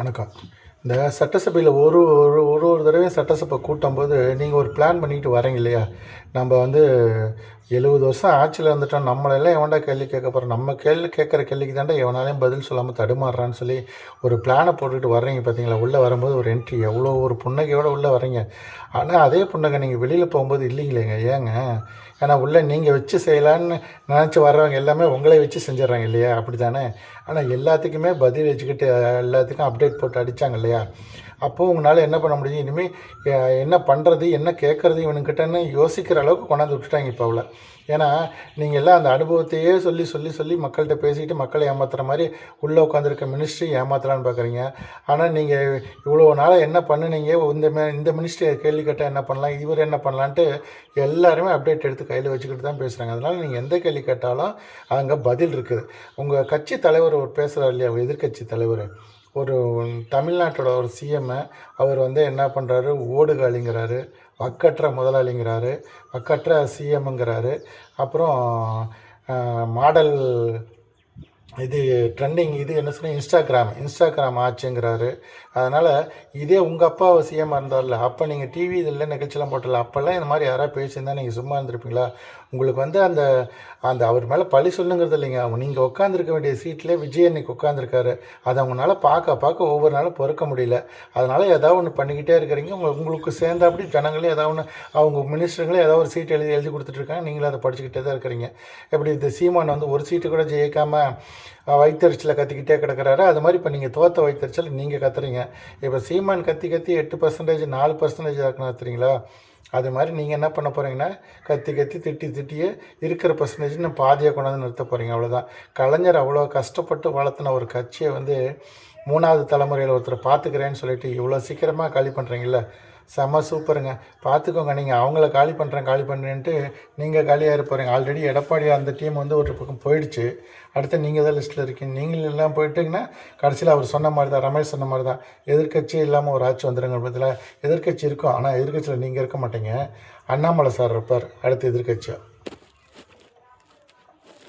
வணக்கம். இந்த சட்டசபையில் ஒரு ஒரு ஒரு ஒரு தடவையும் சட்டசபை கூட்டும்போது நீங்கள் ஒரு பிளான் பண்ணிட்டு வரீங்க இல்லையா? நம்ம வந்து 70 வருஷம் ஆட்சியில் இருந்துட்டோம். நம்மளெல்லாம் எவன்டா கேள்வி கேட்க போகிறோம்? நம்ம கேள்வி கேட்குற கேள்விக்கு தாண்டா எவனாலையும் பதில் சொல்லாமல் தடுமாறுறான்னு சொல்லி ஒரு பிளானை போட்டுட்டு வர்றீங்க பார்த்தீங்களா? உள்ளே வரும்போது ஒரு என்ட்ரி எவ்வளோ ஒரு புன்னகையோடு உள்ளே வர்றீங்க. ஆனால் அதே புன்னகை நீங்கள் வெளியில் போகும்போது இல்லைங்களேங்க. ஏங்க? ஏன்னா உள்ளே நீங்கள் வச்சு செய்யலான்னு நினச்சி வர்றவங்க எல்லாமே உங்களே வச்சு செஞ்சிடறாங்க இல்லையா? அப்படி தானே? ஆனால் எல்லாத்துக்குமே பதில் வச்சுக்கிட்டு எல்லாத்துக்கும் அப்டேட் போட்டு அடித்தாங்க இல்லையா? அப்போது உங்களால் என்ன பண்ண முடியும்? இனிமேல் என்ன பண்ணுறது, என்ன கேட்குறது இவனுக்கிட்டன்னு யோசிக்கிற அளவுக்கு கொண்டாந்து விட்டுட்டாங்க இப்போ அவளை. ஏன்னா நீங்கள் எல்லாம் அந்த அனுபவத்தையே சொல்லி சொல்லி சொல்லி மக்கள்கிட்ட பேசிக்கிட்டு மக்களை ஏமாத்துகிற மாதிரி உள்ளே உட்காந்துருக்க மினிஸ்ட்ரி ஏமாத்தலான்னு பார்க்குறீங்க. ஆனால் நீங்கள் இவ்வளோ நாளாக என்ன பண்ணுனீங்க, இந்த மினிஸ்ட்ரி கேள்வி கேட்டால் என்ன பண்ணலாம், இவர் என்ன பண்ணலான்ட்டு எல்லாருமே அப்டேட் எடுத்து கையில் வச்சுக்கிட்டு தான் பேசுகிறாங்க. அதனால் நீங்கள் எந்த கேள்வி கேட்டாலும் அங்கே பதில் இருக்குது. உங்கள் கட்சி தலைவர் ஒரு பேசுகிறார் இல்லையா, எதிர்கட்சி தலைவர், ஒரு தமிழ்நாட்டோட ஒரு சிஎம், அவர் வந்து என்ன பண்ணுறாரு, ஓடுகாலிங்கிறாரு, வக்கற்ற முதலாளிங்கிறாரு, வக்கற்ற சிஎம்ங்கிறாரு, அப்புறம் மாடல் இது ட்ரெண்டிங் இது என்ன சொன்னால் இன்ஸ்டாகிராம் ஆச்சுங்கிறாரு. அதனால் இதே உங்கள் அப்பா சிஎம்மாக இருந்தார்ல, அப்போ நீங்கள் டிவி இதில் நிகழ்ச்சியெலாம் போட்டல, அப்போல்லாம் இந்த மாதிரி யாராவது பேசியிருந்தால் நீங்கள் சும்மா இருந்திருப்பீங்களா? உங்களுக்கு வந்து அந்த அந்த அவர் மேலே பழி சொல்லுங்கிறது இல்லைங்க. நீங்கள் உட்காந்துருக்க வேண்டிய சீட்டில் விஜய் அன்னைக்கு உட்காந்துருக்காரு. அதை அவங்களால பார்க்க ஒவ்வொரு நாளும் பொறுக்க முடியல. அதனால் ஏதாவது ஒன்று பண்ணிக்கிட்டே இருக்கிறீங்க. உங்களுக்கு சேர்ந்தாப்படி ஜனங்களே ஏதாவது ஒன்று அவங்க மினிஸ்டருங்களே ஏதாவது ஒரு சீட் எழுதி கொடுத்துட்ருக்காங்க. நீங்களும் அதை படிச்சுக்கிட்டே தான் இருக்கிறீங்க. எப்படி இந்த சீமான் வந்து ஒரு சீட்டு கூட ஜெயிக்காமல் வைத்தறிச்சலை கத்திக்கிட்டே கிடக்கிறாரு. அது மாதிரி இப்போ நீங்கள் தோற்ற வைத்தறிச்சல் நீங்கள் கத்துறீங்க. இப்போ சீமான் கத்தி 8% 4% ஆக்குனா அது மாதிரி நீங்கள் என்ன பண்ண போகிறீங்கன்னா, திட்டியே இருக்கிற பர்சன்டேஜ் பாதியாக கொண்டாந்து நிறுத்த போகிறீங்க. அவ்வளோதான். கலைஞர் அவ்வளோ கஷ்டப்பட்டு வளர்த்துன ஒரு கட்சியை வந்து 3வது தலைமுறையில் ஒருத்தர் பார்த்துக்கிறேன்னு சொல்லிட்டு இவ்வளோ சீக்கிரமாக காலி பண்ணுறீங்கள, செம்ம சூப்பருங்க. பார்த்துக்கோங்க. நீங்கள் அவங்கள காலி பண்ணுறேன்ட்டு நீங்கள் காலியாக இருப்பாருங்க. ஆல்ரெடி எடப்பாடி அந்த டீம் வந்து ஒரு பக்கம் போயிடுச்சு. அடுத்து நீங்கள் தான் லிஸ்ட்டில் இருக்கீங்க. நீங்கள் எல்லாம் போயிட்டீங்கன்னா கடைசியில் அவர் சொன்ன மாதிரி தான், ரமேஷ் சொன்ன மாதிரி தான், எதிர்கட்சியே இல்லாமல் ஒரு ஆட்சி வந்துடுங்க. பற்றியில் எதிர்கட்சி இருக்கும், ஆனால் எதிர்கட்சியில் நீங்கள் இருக்க மாட்டீங்க. அண்ணாமலை சார் இருப்பார் அடுத்து எதிர்கட்சியாக.